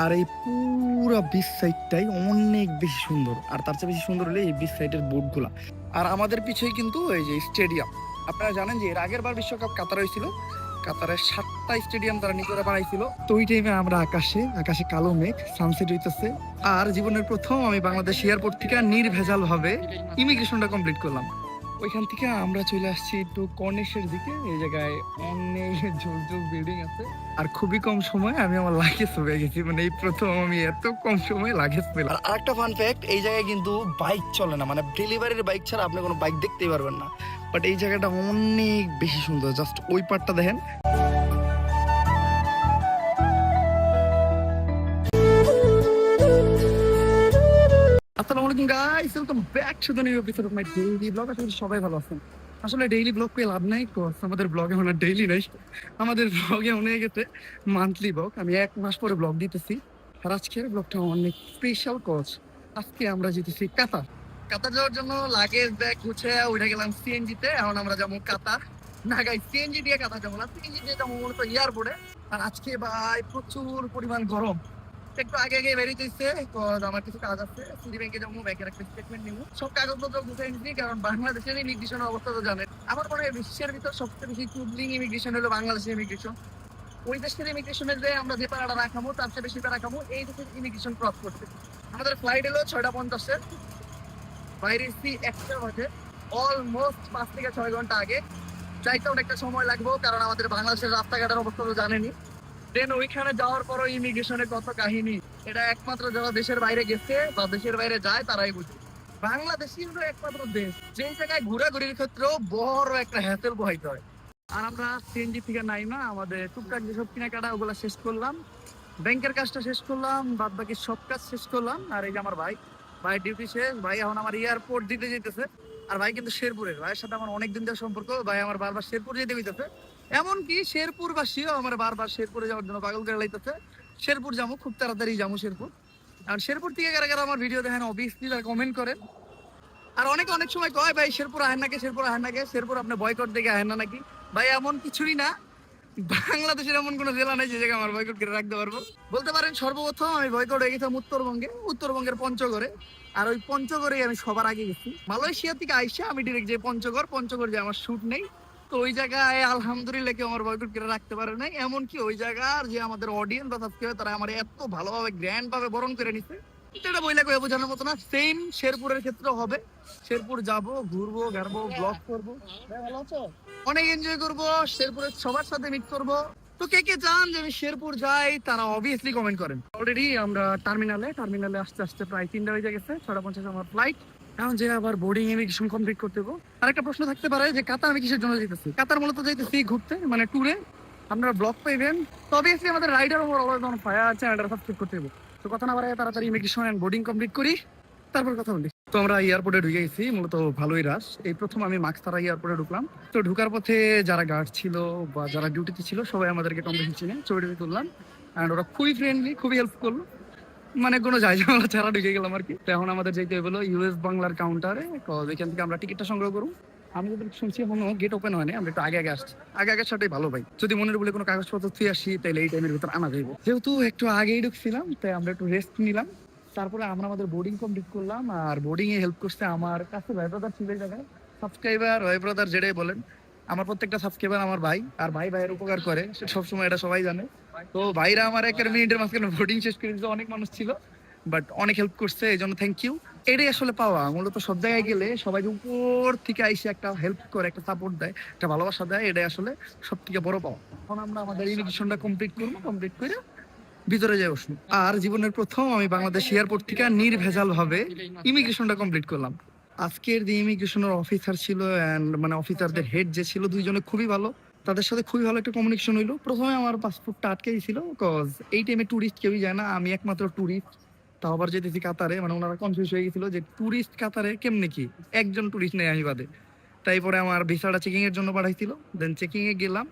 আর এই পুরো বিচ সাইডটাই অনেক বেশি সুন্দর। আর তার চেয়ে বেশি সুন্দর হলে এই বিচ সাইডের বোটগুলা। আর আমাদের পিছেই কিন্তু এই যে স্টেডিয়াম। আপনারা জানেন যে এর আগের বার বিশ্বকাপ কাতার হয়েছিল, কাতারের 7টা স্টেডিয়াম তারা নিজেরা বানাইছিল। তো ওই টাইমে আমরা আকাশে আকাশে কালো মেঘ, সানসেট হইতেছে। আর জীবনের প্রথম আমি বাংলাদেশ এয়ারপোর্ট থেকে নির্ভেজাল ভাবে ইমিগ্রেশনটা কমপ্লিট করলাম। ওইখান থেকে আমরা চলে আসছি একটু কর্নিশের দিকে। এই জায়গায় অনেক ঝোল ঝোল বিল্ডিং আছে। আর খুবই কম সময় আমি আমার লাগেজ পেয়ে গেছি, মানে এই প্রথম আমি এত কম সময়ে লাগেজ পেলাম। আর আরেকটা ফান ফ্যাক্ট, এই জায়গায় কিন্তু বাইক চলে না, মানে ডেলিভারির বাইক ছাড়া আপনি কোনো বাইক দেখতেই পারবেন না। বাট এই জায়গাটা অনেক বেশি সুন্দর, জাস্ট ওই পার্টটা দেখেন। আসসালামু আলাইকুম guys, welcome back to the new episode of my daily vlog. আশা করি সবাই ভালো আছেন। আসলে ডেইলি ব্লগ পেয়ে লাভ নাই, আমাদের ব্লগে মানে ডেইলি নাই, আমাদের ব্লগে হয়ে গেছে মান্থলি ব্লগ। আমি 1 মাস পরে ব্লগ দিতেছি। আর আজকের ব্লগটা অনেক স্পেশাল কজ। আজকে আমরা যেতেছি কাতার। কাতার যাওয়ার জন্য লাগেজ ব্যাগ গুছে উঠে গেলাম সিএনজিতে। এখন আমরা যাবো কাতার। না গাইস, সিএনজি দিয়ে কাতার যাবো না, সিএনজি দিয়ে যাবো মূলত এয়ারপোর্টে। আর আজকে ভাই প্রচুর পরিমাণ গরম। একটু আগে আগে বেরিয়েছে, আমার কিছু কাজ আছে। সিটি ব্যাংকে যাবো, ব্যাংকের একটা স্টেটমেন্ট নিবো। সব কাগজপত্র গুছিয়ে নিচ্ছি, কারণ বাংলাদেশের ইমিগ্রেশনের অবস্থা তো জানেন। আমার মনে হয় বিশ্বের ভিতর সবচেয়ে বেশি ট্রুবলিং ইমিগ্রেশন হলো বাংলাদেশের ইমিগ্রেশন। ওই দেশের ইমিগ্রেশনের যে আমরা যে পাড়াটা রাখাবো তার চেয়ে বেশি পাড়া খাবো এই দেশের ইমিগ্রেশন ক্রস করতে। আমাদের ফ্লাইট হলো 6টা 50-এর, বাইরে এসছি 1টা বাজে। অলমোস্ট 5 থেকে 6 ঘন্টা আগে। যাইতে অনেকটা সময় লাগবে, কারণ আমাদের বাংলাদেশের রাস্তাঘাটের অবস্থা তো জানেনি। দেন ওইখানে যাওয়ার পরও ইমিগ্রেশনের কত কাহিনী, এটা একমাত্র যারা দেশের বাইরে গেছে বা দেশের বাইরে যায় তারাই বুঝে। বাংলাদেশই হলো একমাত্র দেশ যে জায়গায় ঘোরাঘুরির ক্ষেত্রেও বড় একটা হ্যাসেল বহাইতে হয়। আর আমরা সিএনজি থেকে নাই না, আমাদের টুকটাক যেসব কেনাকাটা ওগুলো শেষ করলাম, ব্যাংকের কাজটা শেষ করলাম, বাদ বাকি সব কাজ শেষ করলাম। আর এই যে আমার ভাই, ভাই ডিউটি শেষ, ভাই এখন আমার এয়ারপোর্ট দিতে যেতেছে। আর ভাই কিন্তু শেরপুরের, ভাইয়ের সাথে আমার অনেকদিন ধরে সম্পর্ক। ভাই আমার বারবার শেরপুর যেতে হইতেছে, এমনকি শেরপুরবাসীও আমার বারবার শেরপুরে যাওয়ার জন্য পাগল করে লাইতেছে। শেরপুর যাবো, খুব তাড়াতাড়ি যাবো শেরপুর। আর শেরপুর থেকে কারা কারা আমার ভিডিও দেখেন অবভিয়াসলি তারা কমেন্ট করেন। আর অনেক অনেক সময় কয় ভাই শেরপুর আহেন নাকি, শেরপুর আহেন নাকি, শেরপুর আপনি বয়কট দেখে আহেন না নাকি। ভাই এমন কিছুই না, বাংলাদেশের এমন কোন জেলা নেই যে জায়গায় আমার বয়কট করে রাখতে পারবো। বলতে পারেন সর্বপ্রথম আমি বয়কট হয়ে গেছিলাম উত্তরবঙ্গের পঞ্চগড়ে। আর ওই পঞ্চগড়ে আমি সবার আগে গেছি। মালয়েশিয়া থেকে আইসা আমি ডিরেক্ট যে পঞ্চগড় যে আমার শুট নেই। তো ওই জায়গায় আলহামদুলিল্লাহ কেউ আমার বয়কট করে রাখতে পারে নাই। এমনকি ওই জায়গার যে আমাদের অডিয়েন্স বা সাবস্ক্রাইবার তারা আমার এত ভালোভাবে গ্র্যান্ড ভাবে বরণ করে নিছে, এটা বইলা কয়ে বোঝানোর মতো না। সেম শেরপুরের ক্ষেত্রেও হবে। শেরপুর যাবো, ঘুরবো, ঘাড়বো, ব্লগ করবো, ভালো আছো, অনেক এনজয় করবো, শেরপুরের সবার সাথে মিট করবো। তো কে কে চান যে আমি শেরপুর যাই তারা অবভিয়াসলি কমেন্ট করেন। অলরেডি আমরা টার্মিনালে আস্তে আস্তে প্রায় 3টা হয়ে গেছে, 6টা 50 আমার ফ্লাইট। এখন যে আবার বোর্ডিং ইমিগ্রেশন কমপ্লিট করতে হবে। আর একটা প্রশ্ন থাকতে পারে যে কাতার আমি কিসের জন্য যেতেছি। কাতার মূলত যেতেছি ঘুরতে, মানে ট্যুরে। আপনারা ব্লগ পাইবেন। তো অবভিয়াসলি আমাদের rider over always on fire চ্যানেলটা সাবস্ক্রাইব করতে হবে। তো কথা না বাড়ায় তাড়াতাড়ি ইমিগ্রেশন এন্ড বোর্ডিং কমপ্লিট করি, তারপর কথা বলি। তো আমরা এয়ারপোর্টে ঢুকে গেছি, মূলত ভালোই রাশ। এই প্রথম আমি মাস্ক ছাড়া এয়ারপোর্টে ঢুকলাম। তো ঢুকার পথে যারা গার্ড ছিল বা যারা ডিউটিতে ছিল সবাই আমাদেরকে কম বেশি চিনে, ছবি তুললাম। অ্যান্ড ওরা খুবই ফ্রেন্ডলি, খুবই হেল্প করলো। মানে কোনো যাই ঝামেলা ছাড়া ঢুকে গেলাম আর কি। তো এখন আমাদের যেতে হলো ইউএস বাংলার কাউন্টারে, এখান থেকে আমরা টিকিটটা সংগ্রহ করবো। আমি যদি শুনছি এখনো গেট ওপেন হয়নি, আমরা একটু আগে আগে আসছি। আগে আগে সাথে ভালো ভাই, যদি মনের বলে কোনো কাগজপত্র তুই আসি তাহলে এই টাইমের ভিতর আনা যাইব। যেহেতু একটু আগেই ঢুকছিলাম তাই আমরা একটু রেস্ট নিলাম। তারপরে আমরা আমাদের বোর্ডিং কমপ্লিট করলাম। আর বোর্ডিং এ হেল্প করছে আমার কাছে ভাই ব্রাদার ছিল এই জায়গায়। সাবস্ক্রাইবার ভাই ব্রাদার যেটাই বলেন, আমার প্রত্যেকটা সাবস্ক্রাইবার আমার ভাই। আর ভাই ভাইয়ের উপকার করে সবসময়, এটা সবাই জানে। তো ভাইরা আমার 1 মিনিটের মাঝখানে বোর্ডিং শেষ করে দিচ্ছে। অনেক মানুষ ছিল বাট অনেক হেল্প করছে, এই জন্য থ্যাংক ইউ। এটাই আসলে পাওয়া, মূলত সব জায়গায় গেলে সবাই উপর থেকে আইসে একটা হেল্প করে, একটা সাপোর্ট দেয়, একটা ভালোবাসা দেয়, এটাই আসলে সব থেকে বড় পাওয়া। এখন আমরা আমাদের ইমিগ্রেশনটা কমপ্লিট করবো, কমপ্লিট করে ভিতরে যাই বসবো। আর জীবনের প্রথম আমি বাংলাদেশ এয়ারপোর্ট থেকে নির্ভেজাল ভাবে ইমিগ্রেশনটা কমপ্লিট করলাম। আজকের যে ইমিগ্রেশনের অফিসার ছিল অ্যান্ড মানে অফিসারদের হেড যে ছিল, দুইজনে খুবই ভালো। তাদের সাথে খুবই ভালো একটা কমিউনিকেশন হইলো। প্রথমে আমার পাসপোর্টটা আটকে দিয়েছিল, কজ এই টাইমে টুরিস্ট কেউই যায় না, আমি একমাত্র টুরিস্ট। তাও আবার যেতেছি কাতারে, মানে ওনারা কনফিউজ হয়ে গেছিল যে টুরিস্ট কাতারে কেমনে কি, একজন টুরিস্ট নেই আমি বাদে। তাই পরে আমার ভিসাটা চেকিং এর জন্য পাঠাইছিল। দেন চেকিং এ গেলাম,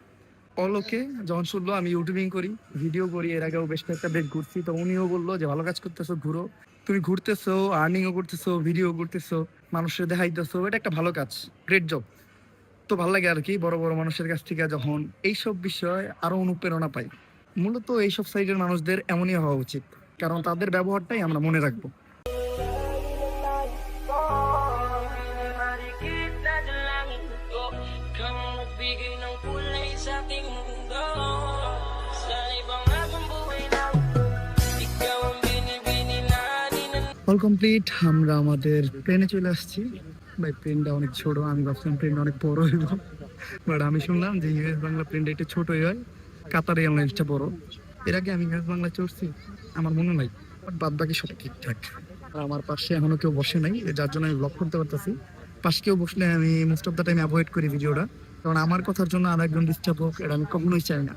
অল ওকে। যখন শুনলো আমি ইউটিউবিং করি, ভিডিও করি, এর আগেও বেশ কয়েকটা বেশ ঘুরছি, তো উনিও বললো যে ভালো কাজ করতেছো, ঘুরো, তুমি ঘুরতেছো, আর্নিংও করতেছো, ভিডিও করতেছো, মানুষের দেখাইতেছো, এটা একটা ভালো কাজ, গ্রেট জব। তো ভালো লাগে আর কি, বড় বড় মানুষের কাছ থেকে যখন এইসব বিষয় আরো অনুপ্রেরণা পাই। মূলত এইসব সাইডের মানুষদের এমনই হওয়া উচিত, কারণ তাদের ব্যবহারটাই আমরা মনে রাখবো। অল কমপ্লিট, আমরা আমাদের প্লেনে চলে আসছি। ভাই প্লেনটা অনেক ছোট, আমি ভাবছিলাম প্লেনটা অনেক বড় হইব, বাট আমি শুনলাম যে ইউএস বাংলা প্লেনটা একটু ছোটই হয়, কাতার এয়ারলাইন্সটা বড়। এর আগে আমি ইউএস বাংলা চড়ছি, আমার মনে নাই, বাট বাদ বাকি সব ঠিকঠাক। আর আমার পাশে এখনো কেউ বসে নাই, যার জন্য আমি ব্লগ করতে পারতেছি। পাশে কেউ বসলে আমি most of the time avoid করি ভিডিওটা, কারণ আমার কথার জন্য আর একজন ডিস্টার্ব হোক এটা আমি কখনোই চাই না।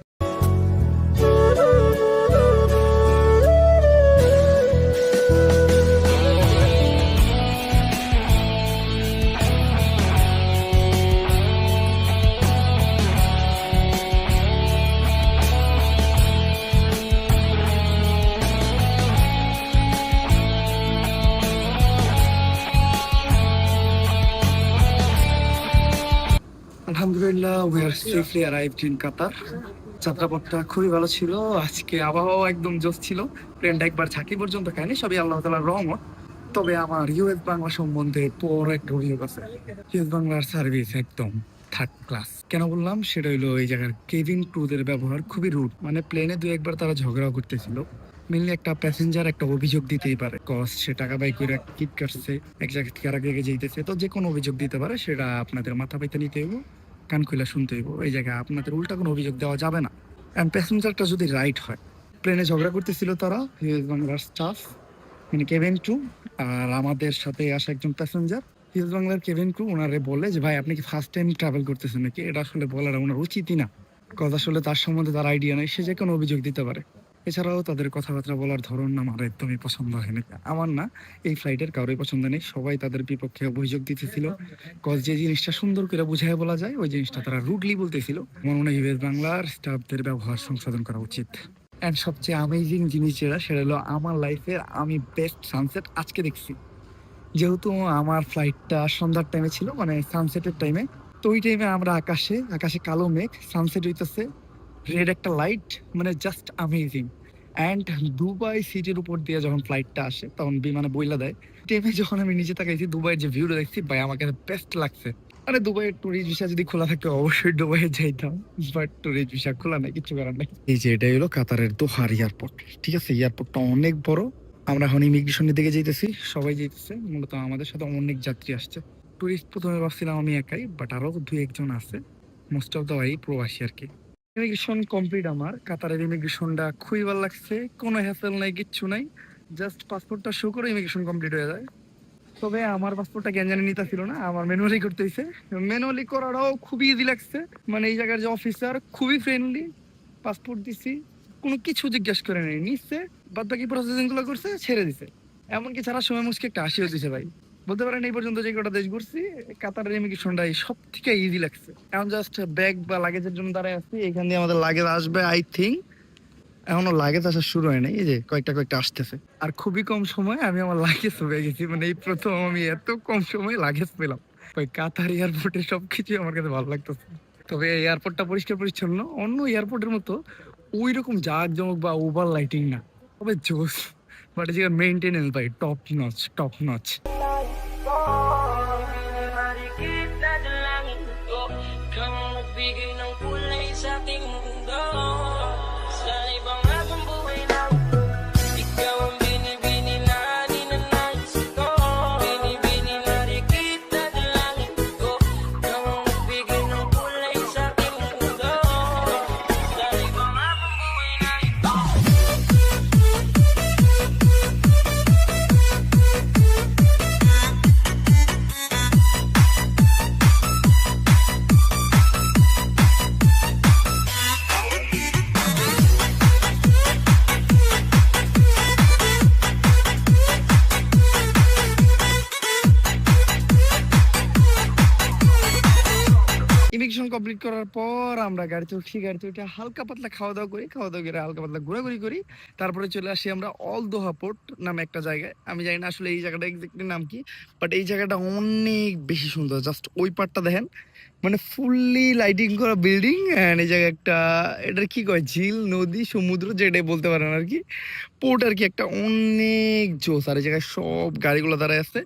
আলহামদুলিল্লাহ, we are safely arrived in Qatar. যাত্রাপথটা খুবই ভালো ছিল, আজকে আবহাওয়া একদম জোশ ছিল। প্লেনটা একবার ঝাঁকি পর্যন্ত খায়নি, সবই আল্লাহ তাআলার রহমত। তবে আমার ইউএস বাংলা সম্বন্ধে বড় একটা অভিযোগ আছে। ইউএস বাংলার সার্ভিস একদম থার্ড ক্লাস। কেন বললাম সেটা হইলো এই জায়গার কেবিন ক্রুদের ব্যবহার খুবই রুড। মানে প্লেনে দু একবার তারা ঝগড়া করতেছিল। মেনলি একটা প্যাসেঞ্জার একটা অভিযোগ দিতেই পারে, কজ সে টাকা বাই করে টিকিট কাটছে, এক জায়গা থেকে আরেক জায়গায় যাইতেছে, তো যে কোনো অভিযোগ দিতে পারে, সেটা আপনাদের মাথা পাইতে নিতে হইব, কান খুলে শুনতে হইব। এই জায়গায় আপনাদের উল্টা কোনো অভিযোগ দেওয়া যাবে না। অ্যান্ড প্যাসেঞ্জারটা যদি রাইট হয়, প্লেনে ঝগড়া করতেছিল তারা, ইউএস বাংলার স্টাফ মানে কেবিন ক্রু, আর আমাদের সাথে আসা একজন প্যাসেঞ্জার। ইউএস বাংলার কেবিন ক্রু ওনারে বলে যে ভাই আপনি কি ফার্স্ট টাইম ট্রাভেল করতেছেন নাকি, এটা আসলে বলার ওনার উচিতই না, কজ আসলে তার সম্বন্ধে তার আইডিয়া নেই, সে যে কোনো অভিযোগ দিতে পারে। এছাড়াও তাদের কথাবার্তা বলার ধরন আমার একদমই পছন্দ হয়নি, আমার না, এই ফ্লাইটের কারোই পছন্দ নেই। সবাই তাদের বিপক্ষে অভিযোগ দিতেছিল, কজ যে জিনিসটা সুন্দর করে বুঝায় বলা যায় ওই জিনিসটা তারা রুডলি বলতেছিল। আমার মনে হয় ইউএস বাংলার স্টাফদের ব্যবহার সংশোধন করা উচিত। অ্যান্ড সবচেয়ে অ্যামেজিং জিনিস সেটা হলো আমার লাইফের আমি বেস্ট সানসেট আজকে দেখছি। যেহেতু আমার ফ্লাইটটা সন্ধ্যার টাইমে ছিল, মানে সানসেটের টাইমে, তো ওই টাইমে আমরা আকাশে আকাশে কালো মেঘ, সানসেট হইতেছে, রেড একটা লাইট, মানে জাস্ট অ্যামেজিং। অ্যান্ড দুবাই সিটির উপর দিয়ে যখন ফ্লাইটটা আসে তখন বিমানে বইলা দেয়, টাইমে যখন আমি নিচে তাকাইছি দুবাইয়ের যে ভিউটা দেখছি, ভাই আমাকে বেস্ট লাগছে। মানে দুবাইয়ের টুরিস্ট ভিসা যদি খোলা থাকে অবশ্যই দুবাইয়ে যাইতাম, বাট টুরিস্ট ভিসা খোলা নাই, কিছু করার নাই। এই যে এটা হলো কাতারের দোহার এয়ারপোর্ট, ঠিক আছে, এয়ারপোর্টটা অনেক বড়। আমরা এখন ইমিগ্রেশনের দিকে যাইতেছি, সবাই যাইতেছে, মূলত আমাদের সাথে অনেক যাত্রী আসছে। টুরিস্ট প্রথমে ভাবছিলাম আমি একাই, বাট আরো দুই একজন আছে, মোস্ট অফ দ্য ওয়াই প্রবাসী আর কি। ইমিগ্রেশন কমপ্লিট আমার। কাতারের ইমিগ্রেশনটা খুবই ভালো লাগছে, কোনো হ্যাসেল নাই, কিচ্ছু নাই, জাস্ট পাসপোর্টটা শো করে ইমিগ্রেশন কমপ্লিট হয়ে যায়। তবে আমার পাসপোর্টটা কেন জানি নিতে ছিল না, আমার ম্যানুয়ালি করতে হয়েছে। ম্যানুয়ালি করাটাও খুবই ইজি লাগছে, মানে এই জায়গার যে অফিসার খুবই ফ্রেন্ডলি। পাসপোর্ট দিছি, কোনো কিছু জিজ্ঞেস করে নেই, নিচ্ছে, বাদ বাকি প্রসেসিং গুলো করছে, ছেড়ে দিছে। এমনকি ছাড়ার সময় মুসকে একটা হাসিও দিছে ভাই। বলতে পারেন এই পর্যন্ত যে কটা দেশ ঘুরছি, কাতারের ইমিগ্রেশনটাই সব থেকে ইজি লাগছে। এখন জাস্ট ব্যাগ বা লাগেজের জন্য দাঁড়ায় আছি, এখান দিয়ে আমাদের লাগেজ আসবে আই থিঙ্ক। এখনো লাগেজ আসা শুরু হয় নাই, এই যে কয়েকটা কয়েকটা আসতেছে। আর খুবই কম সময় আমি আমার লাগেজ পেয়ে গেছি, মানে এই প্রথম আমি এত কম সময় লাগেজ পেলাম। ওই কাতার এয়ারপোর্টে সবকিছু আমার কাছে ভালো লাগতেছে। তবে এয়ারপোর্টটা পরিষ্কার পরিচ্ছন্ন, অন্য এয়ারপোর্টের মতো ওই রকম জাঁকজমক বা ওভার লাইটিং না, তবে জোস। বাট যে মেনটেনেন্স ভাই top notch, top notch. Immigration complete করার পর আমরা গাড়িতে উঠি, গাড়িতে উঠে হালকা পাতলা খাওয়া দাওয়া করি, খাওয়া দাওয়া করে হালকা পাতলা ঘোরাঘুরি করি। তারপরে চলে আসি আমরা অল দোহা পোর্ট নামে একটা জায়গায়। আমি জানি না আসলে এই জায়গাটা এক্স্যাক্টলি নাম কি, বাট এই জায়গাটা অনেক বেশি সুন্দর। জাস্ট ওই পার্টটা দেখেন, মানে ফুললি লাইটিং করা বিল্ডিং এন্ড এই জায়গায় একটা, এটার কি কয়, ঝিল, নদী, সমুদ্র যেটাই বলতে পারেন আর কি, পোর্ট আর কি, একটা অনেক জোস। আর এই জায়গায় সব গাড়িগুলো দাঁড়ায় আছে,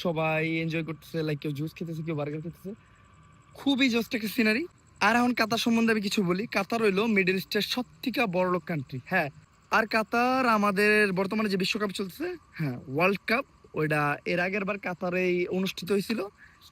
সবাই এনজয় করতেছে, লাইক কেউ জুস খেতেছে, কেউ বার্গার খেতেছে। খুবই জোস একটা সিনারি। আর এখন কাতার সম্বন্ধে আমি কিছু বলি। কাতার হইলো মিডল ইস্টের সব থেকে বড় লোক কান্ট্রি, হ্যাঁ। আর কাতার আমাদের বর্তমানে যে বিশ্বকাপ চলছে, হ্যাঁ, ওয়ার্ল্ড কাপ, ওইটা এর আগের বার কাতারেই অনুষ্ঠিত হয়েছিল।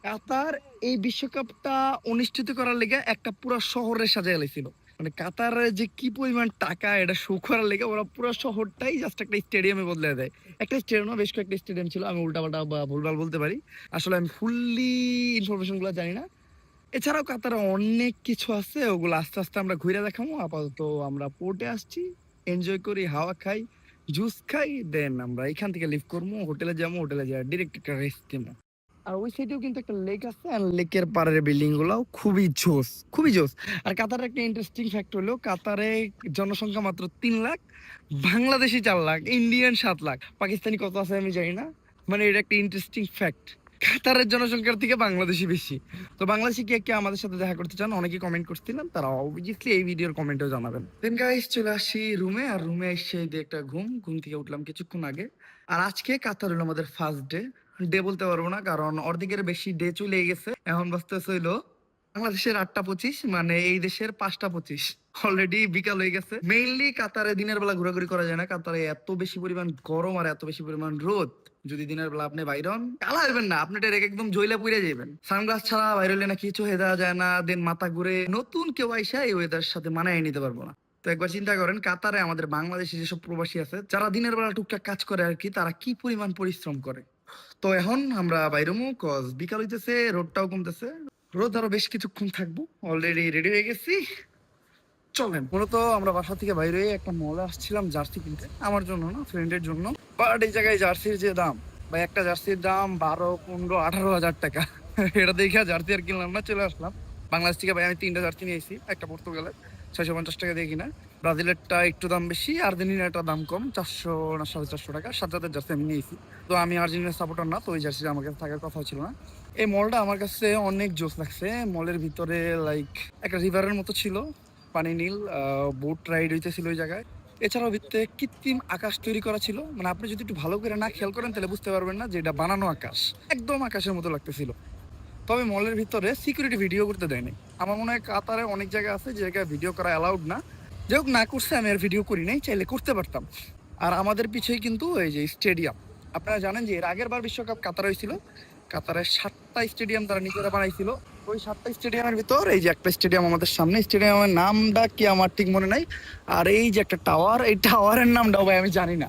কাতার এই বিশ্বকাপটা অনুষ্ঠিত করার লেগে একটা পুরো শহরে সাজাই লাইছিল। মানে কাতারের যে কি পরিমাণ টাকা এটা শো করার লেগে ওরা পুরো শহরটাই জাস্ট একটা স্টেডিয়ামে বদলে দেয়। একটা স্টেডিয়াম, বেশ কয়েকটা স্টেডিয়াম ছিল, আমি উল্টাপাল্টা বা ভুলভাল বলতে পারি, আসলে আমি ফুললি ইনফরমেশন গুলো জানি না। এছাড়াও কাতারে অনেক কিছু আছে, ওগুলো আস্তে আস্তে আমরা ঘুরে দেখাবো। আপাতত আমরা পোর্টে আসছি, এনজয় করি, হাওয়া খাই, জুস খাই, দেন আমরা এখান থেকে লিভ করবো, হোটেলে যাবো, হোটেলে যাই ডিরেক্ট একটা রেস্ট নেবো। আর ওই সাইডেও কিন্তু একটা লেক আছে, আর লেকের পাড়ের বিল্ডিং গুলাও খুবই জোস, খুবই জোস। আর কাতারের একটা ইন্টারেস্টিং ফ্যাক্ট হলো, কাতারে জনসংখ্যা মাত্র 3 লাখ, বাংলাদেশি 4 লাখ, ইন্ডিয়ান 7 লাখ, পাকিস্তানি কত আছে আমি জানি না। মানে এটা একটা ইন্টারেস্টিং ফ্যাক্ট, কাতারের জনসংখ্যার থেকে বাংলাদেশি বেশি। তো বাংলাদেশি কে কে আমাদের সাথে দেখা করতে চান, অনেকে কমেন্ট করছিলেন, তারা অবভিয়াসলি এই ভিডিওর কমেন্টেও জানাবেন। দেন গাইস চলে আসি রুমে, আর রুমে এসে দিয়ে একটা ঘুম থেকে উঠলাম কিছুক্ষণ আগে। আর আজকে কাতার হলো আমাদের ফার্স্ট ডে। ডে বলতে পারবো না, কারণ অর্ধেকের বেশি ডে চলে গেছে। এখন বাজতেছে হইলো বাংলাদেশের 8টা 25, মানে এই দেশের 5টা 25। অলরেডি বিকাল হয়ে গেছে। মেইনলি কাতারে দিনের বেলা ঘোরাঘুরি করা যায় না, কাতারে এত বেশি পরিমাণ গরম আর এত বেশি পরিমাণ রোদ। যদি দিনের বেলা আপনি বাইরন, কালা হইবেন না, আপনি ডাইরেক্ট একদম জইলা পুড়ে যাবেন। সানগ্লাস ছাড়া বাইরে হলে না কিছু হয়ে দেওয়া যায় না, দেন মাথা ঘুরে। নতুন কেউ আইসা এই ওয়েদার সাথে মানায় নিতে পারবো না। তো একবার চিন্তা করেন, কাতারে আমাদের বাংলাদেশি যেসব প্রবাসী আছে, যারা দিনের বেলা টুকটাক কাজ করে আর কি, তারা কি পরিমাণ পরিশ্রম করে। তো এখন আমরা বাইরমু, কজ বিকাল হইতেছে, রোদটাও কমতেছে। রোদ আরো বেশ কিছুক্ষণ থাকবো, অলরেডি রেডি হয়ে গেছি। চলেন, মূলত আমরা বাসা থেকে বাইরে হয়ে একটা মলে আসছিলাম জার্সি কিনতে, আমার জন্য না, ফ্রেন্ডের জন্য। বাট এই জায়গায় জার্সির যে দাম, বা একটা জার্সির দাম 12, 15, 18 হাজার টাকা। এটা দেখে জার্সি আর কিনলাম না, চলে আসলাম বাংলাদেশ থেকে। ভাই আমি 3টা জার্সি নিয়েছি, একটা পর্তুগালের 650 টাকা দিয়ে কিনা, ব্রাজিলেরটা একটু দাম বেশি, আর্জেন্টিনাটা দাম কম, 400 না 450 টাকা। সাজ্জাদের জার্সি আমি নিয়েছি। তো আমি আর্জেন্টিনার সাপোর্টার না, তো ওই জার্সিটা আমার কাছে থাকার কথা ছিল না। এই মলটা আমার কাছে অনেক জোস লাগছে। মলের ভিতরে লাইক একটা রিভারের মতো ছিল, পানি নীল, বোট রাইড হইতেছিল ওই জায়গায়। এছাড়াও ভিতরে কৃত্রিম আকাশ তৈরি করা ছিল, মানে আপনি যদি একটু ভালো করে না খেয়াল করেন তাহলে বুঝতে পারবেন না যে এটা বানানো আকাশ, একদম আকাশের মতো লাগতেছিল। তবে মলের ভিতরে সিকিউরিটি ভিডিও করতে দেয়নি। আমার মনে হয় কাতারে অনেক জায়গা আছে যে জায়গায় ভিডিও করা অ্যালাউড না। যাই হোক, না করছে, আমি আর ভিডিও করি নাই, চাইলে করতে পারতাম। আর আমাদের পিছেই কিন্তু এই যে স্টেডিয়াম, আপনারা জানেন যে এর আগের বার বিশ্বকাপ কাতার হয়েছিল, কাতারের 7টা স্টেডিয়াম তারা নিজেরা বানাইছিল। ওই 7টা স্টেডিয়ামের ভিতর এই যে একটা স্টেডিয়াম আমাদের সামনে, স্টেডিয়ামের নামটা কি আমার ঠিক মনে নাই। আর এই যে একটা টাওয়ার, এই টাওয়ারের নামটাও ভাই আমি জানি না।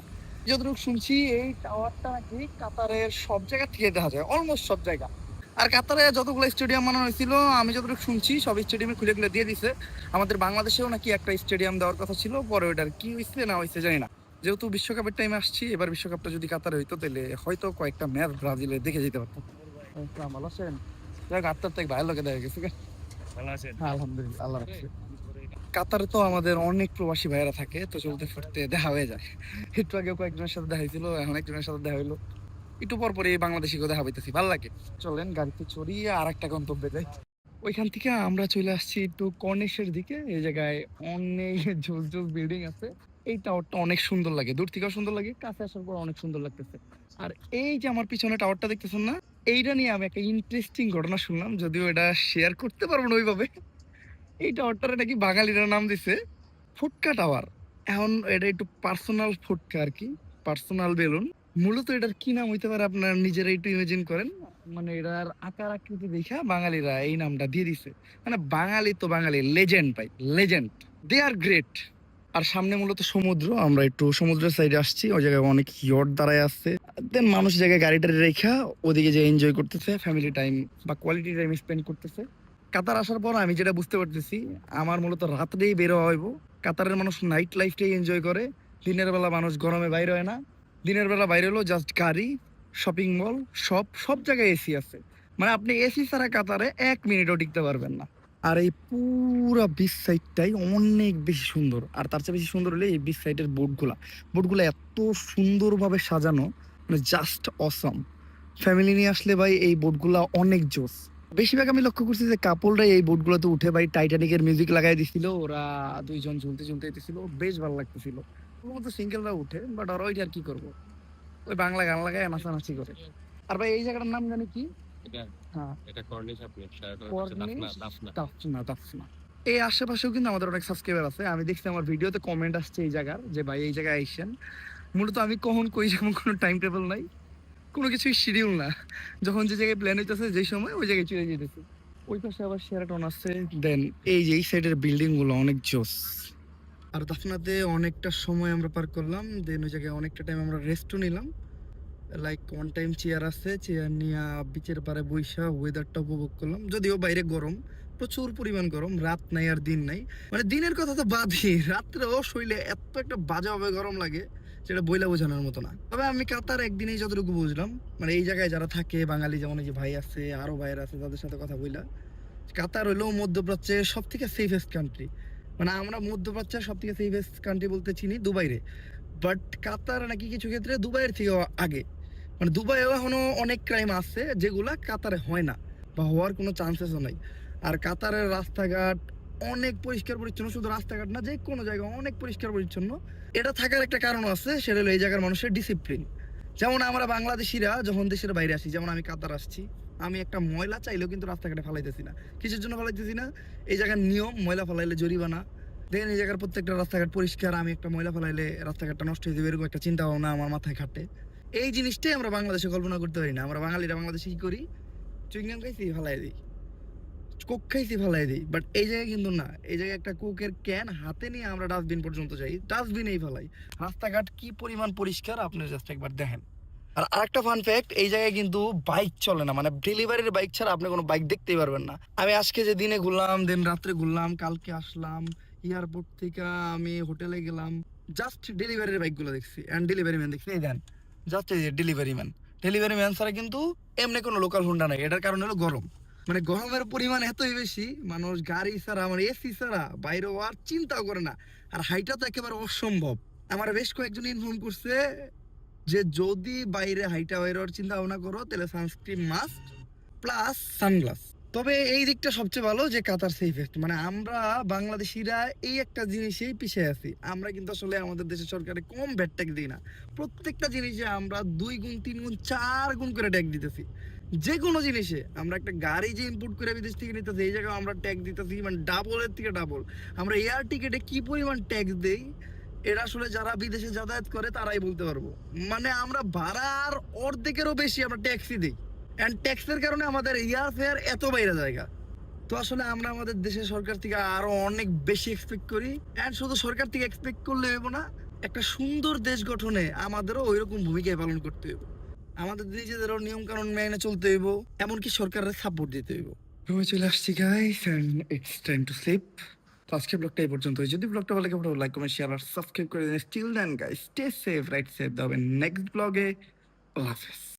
যতটুকু শুনছি এই টাওয়ারটা নাকি কাতারের সব জায়গা থেকে দেখা যায়, অলমোস্ট সব জায়গা। আর কাতারে যতগুলো স্টেডিয়াম বানানো হয়েছিল, আমি যতটুকু শুনছি সব স্টেডিয়ামে খুলে খুলে দিয়ে দিছে। আমাদের বাংলাদেশেও নাকি একটা স্টেডিয়াম দেওয়ার কথা ছিল, পরে ওইটার কি হয়েছে না হয়েছে জানি না। যেহেতু বিশ্বকাপের টাইমে আসছি, এবার বিশ্বকাপটা যদি কাতারে হইতো তাহলে হয়তো কয়েকটা ম্যাচ ব্রাজিলে দেখে যেতে পারতাম। ভালো আছেন? যাক, আপনার থেকে ভালো লোকে দেখা গেছে। ভালো আছেন? হ্যাঁ, আলহামদুলিল্লাহ, আল্লাহ রাখছে। কাতারে তো আমাদের অনেক প্রবাসী ভাইয়েরা থাকে, তো চলতে ফিরতে দেখা হয়ে যায়। একটু আগে কয়েকজনের সাথে দেখা হয়েছিল, এখন একজনের সাথে দেখা হইলো। একটু পর পরে বাংলাদেশি দেখা পাইতেছি, ভালো লাগে। চলেন গাড়িতে চড়িয়ে আর একটা গন্তব্যে যাই। ওইখান থেকে আমরা চলে আসছি একটু কর্নিশের দিকে। এই জায়গায় অনেক জোস জোস বিল্ডিং আছে। এই টাওয়ারটা অনেক সুন্দর লাগে, দূর থেকেও সুন্দর লাগে, কাছে আসার পর অনেক সুন্দর লাগতেছে। আর এই যে আমার পিছনে টাওয়ারটা দেখতেছেন না, এইটা নিয়ে আমি একটা ইন্টারেস্টিং ঘটনা শুনলাম, যদিও এটা শেয়ার করতে পারবো না ওইভাবে। এই টাওয়ারটারে নাকি বাঙালিরা নাম দিছে ফুটকা টাওয়ার। এখন এটা একটু পার্সোনাল ফুটকা আর কি, পার্সোনাল বেলুন। মূলত এটার কি নাম হইতে পারে আপনারা নিজেরা একটু ইমাজিন করেন। মানে এটার আকার আকৃতি দেখা বাঙালিরা এই নামটা দিয়ে দিছে। মানে বাঙালি তো বাঙালি, লেজেন্ড ভাই, লেজেন্ড, দে আর গ্রেট। আর সামনে মূলত সমুদ্র, আমরা একটু সমুদ্রের সাইডে আসছি, ওই জায়গায় অনেক ইয়ট দাঁড়ায় আছে। দেন মানুষ জায়গায় গাড়িটা রেখা ওদিকে যে এনজয় করতেছে, ফ্যামিলি টাইম বা কোয়ালিটি টাইম স্পেন্ড করতেছে। কাতার আসার পর আমি যেটা বুঝতে পারতেছি, আমার মূলত রাত্রেই বের হওয়া হইব। কাতারের মানুষ নাইট লাইফটাই এনজয় করে, দিনের বেলা মানুষ গরমে বাইরে হয় না। দিনের বেলা বাইরে হলো জাস্ট গাড়ি, শপিং মল, সব সব জায়গায় এসি আছে। মানে আপনি এসি ছাড়া কাতারে 1 মিনিটও টিকতে পারবেন না। আর এই পুরা বিচ সাইডটাই অনেক বেশি সুন্দর। আর তার চেয়ে বেশি সুন্দর হলে এই বিচ সাইডের বোটগুলা এত সুন্দরভাবে সাজানো, মানে জাস্ট অসম। ফ্যামিলি নিয়ে আসলে ভাই এই বোটগুলা অনেক জোস। বেশিরভাগ আমি লক্ষ্য করছি যে কাপলরা এই বোটগুলোতে উঠে ভাই টাইটানিকের মিউজিক লাগাই দিছিল, ওরা দুইজন ঝুলতে ঝুলতে দিছিল, বেশ ভালো লাগতেছিল। তো সিঙ্গেলরা উঠে, বাট ওরা ওইটা আর কি করবো, ওই বাংলা গান লাগায় নাচানাচি করে। আর ভাই এই জায়গাটার নাম জানি কি? এটা হ্যাঁ, এটা কর্নিশ আপনি শেয়ার কর্নিশ দাফনা দাফনা দাফনা। এই আশেপাশেও কিন্তু আমাদের অনেক সাবস্ক্রাইবার আছে, আমি দেখছি আমার ভিডিওতে কমেন্ট আসছে এই জায়গার, যে ভাই এই জায়গায় আইসেন। মূলত আমি কখন কই যাবো কোনো টাইম টেবিল নাই, কোনো কিছুই শিডিউল না, যখন যে জায়গায় প্ল্যান হইতেছে যেই সময় ওই জায়গায় চলে যেতেছে। ওই পাশে আবার শেরাটন আছে, দেন এই যে এই সাইডের বিল্ডিং গুলো অনেক জোস। আর দাফনাতে অনেকটা সময় আমরা পার করলাম, দেন ওই জায়গায় অনেকটা টাইম আমরা রেস্টও নিলাম। লাইক ওয়ান টাইম চেয়ার আছে, চেয়ার নিয়ে বিচের পারে বইসা ওয়েদারটা উপভোগ করলাম। যদিও বাইরে গরম, প্রচুর পরিমাণ গরম, রাত নাই আর দিন নাই, মানে দিনের কথা তো বাদই, রাত্রেও শৈলে এত একটা বাজেভাবে গরম লাগে সেটা বইলা বোঝানোর মতো না। তবে আমি কাতার একদিনেই যতটুকু বুঝলাম, মানে এই জায়গায় যারা থাকে বাঙালি, যেমন এই যে ভাই আছে, আরো ভাইয়ের আছে, তাদের সাথে কথা বইলা, কাতার হইলো মধ্যপ্রাচ্যের সব থেকে সেফেস্ট কান্ট্রি। মানে আমরা মধ্যপ্রাচ্যের সব থেকে সেফেস্ট কান্ট্রি বলতে চিনি দুবাইরে, বাট কাতার নাকি কিছু ক্ষেত্রে দুবাইয়ের থেকে আগে। মানে দুবাইও এখনো অনেক ক্রাইম আছে যেগুলা কাতারে হয় না বা হওয়ার কোনো চান্সেসও নাই। আর কাতারের রাস্তাঘাট অনেক পরিষ্কার পরিচ্ছন্ন, শুধু রাস্তাঘাট না, যে কোনো জায়গা অনেক পরিষ্কার পরিচ্ছন্ন। এটা থাকার একটা কারণ আছে, সেটা হলো এই জায়গার মানুষের ডিসিপ্লিন। যেমন আমরা বাংলাদেশিরা যখন দেশের বাইরে আসি, যেমন আমি কাতার আসছি, আমি একটা ময়লা চাইলেও কিন্তু রাস্তাঘাটে ফালাইতেছি না। কিসের জন্য ফালাইতেছি না? এই জায়গার নিয়ম, ময়লা ফালাইলে জরিমানা। দেখেন এই জায়গার প্রত্যেকটা রাস্তাঘাট পরিষ্কার, আমি একটা ময়লা ফালাইলে রাস্তাঘাটটা নষ্ট হয়ে যাবে, এরকম একটা চিন্তা ভাবনা আমার মাথায় খাটে। এই জিনিসটাই আমরা বাংলাদেশে কল্পনা করতে পারি না। আমরা বাঙালিরা বাংলাদেশে কি করি? চুইংগাম খাইছি ফালাই দিই, কোক খাইছি ফালাই দিই, বাট এই জায়গায় কিন্তু না। এই জায়গায় একটা কোকের ক্যান হাতে নিয়ে আমরা ডাস্টবিন পর্যন্ত যাই, ডাস্টবিনেই ফালাই। রাস্তাঘাট কি পরিমাণ পরিষ্কার আপনি জাস্ট একবার দেখেন। আর আরেকটা ফান ফ্যাক্ট, এই জায়গায় কিন্তু বাইক চলে না, মানে ডেলিভারির বাইক ছাড়া আপনি কোনো বাইক দেখতেই পারবেন না। আমি আজকে যে দিনে ঘুরলাম, দেন রাত্রে ঘুরলাম, কালকে আসলাম এয়ারপোর্ট থেকে, আমি হোটেলে গেলাম, জাস্ট ডেলিভারির বাইকগুলো দেখছি অ্যান্ড ডেলিভারি ম্যান দেখছি। এই দেন, জাস্ট এই ডেলিভারি ম্যান, ডেলিভারি ম্যান ছাড়া কিন্তু এমনি কোনো লোকাল হুন্ডা নাই। এটার কারণ হলো গরম, মানে গরমের পরিমাণ এতই বেশি, মানুষ গাড়ি ছাড়া, মানে এসি ছাড়া বাইরে আর চিন্তাও করে না। আর হাইটা তো একেবারে অসম্ভব। আমার বেশ কয়েকজন ইনফর্ম করছে যে যদি বাইরে হাইটা বাইরের চিন্তা ভাবনা করো তাহলে সানস্ক্রিন মাস্ট প্লাস সানগ্লাস। তবে এই দিকটা সবচেয়ে ভালো যে কাতার সেফেস্ট, মানে আমরা বাংলাদেশিরা এই একটা জিনিসেই পিছিয়ে আছি। আমরা কিন্তু আসলে আমাদের দেশের সরকারে কম ভ্যাট ট্যাক্স দিই না, প্রত্যেকটা জিনিসে আমরা 2 গুণ 3 গুণ 4 গুণ করে ট্যাক্স দিতেছি। যে কোনো জিনিসে আমরা একটা গাড়ি যে ইম্পোর্ট করে বিদেশ থেকে নিতেছি, এই জায়গায় আমরা ট্যাক্স দিতেছি মানে ডাবলের থেকে ডাবল। আমরা এয়ার টিকেটে কি পরিমাণ ট্যাক্স দেই, এটা আসলে যারা বিদেশে যাতায়াত করে তারাই বলতে পারবো। মানে আমরা ভাড়ার অর্ধেকেরও বেশি আমরা ট্যাক্সই দিই, অ্যান্ড ট্যাক্সের কারণে আমাদের এয়ার ফেয়ার এত বাইরে জায়গা। তো আসলে আমরা আমাদের দেশের সরকার থেকে আরো অনেক বেশি এক্সপেক্ট করি, অ্যান্ড শুধু সরকার থেকে এক্সপেক্ট করলে হইব না, একটা সুন্দর দেশ গঠনে আমাদেরও ওই রকম ভূমিকায় পালন করতে হইব। আমাদের নিজেদেরও নিয়ম কানুন মেনে চলতে হইব, এমনকি সরকারের সাপোর্ট দিতে হইব। রুমে চলে আসছি guys, and it's time to sleep. তো আজকের ব্লগটা এই পর্যন্ত। যদি ব্লগটা ভালো লাগে লাইক কমেন্ট শেয়ার আর সাবস্ক্রাইব করে দেন। Still then guys, stay safe, right safe. দেখা হবে নেক্সট ব্লগে। আল্লাহ হাফেজ।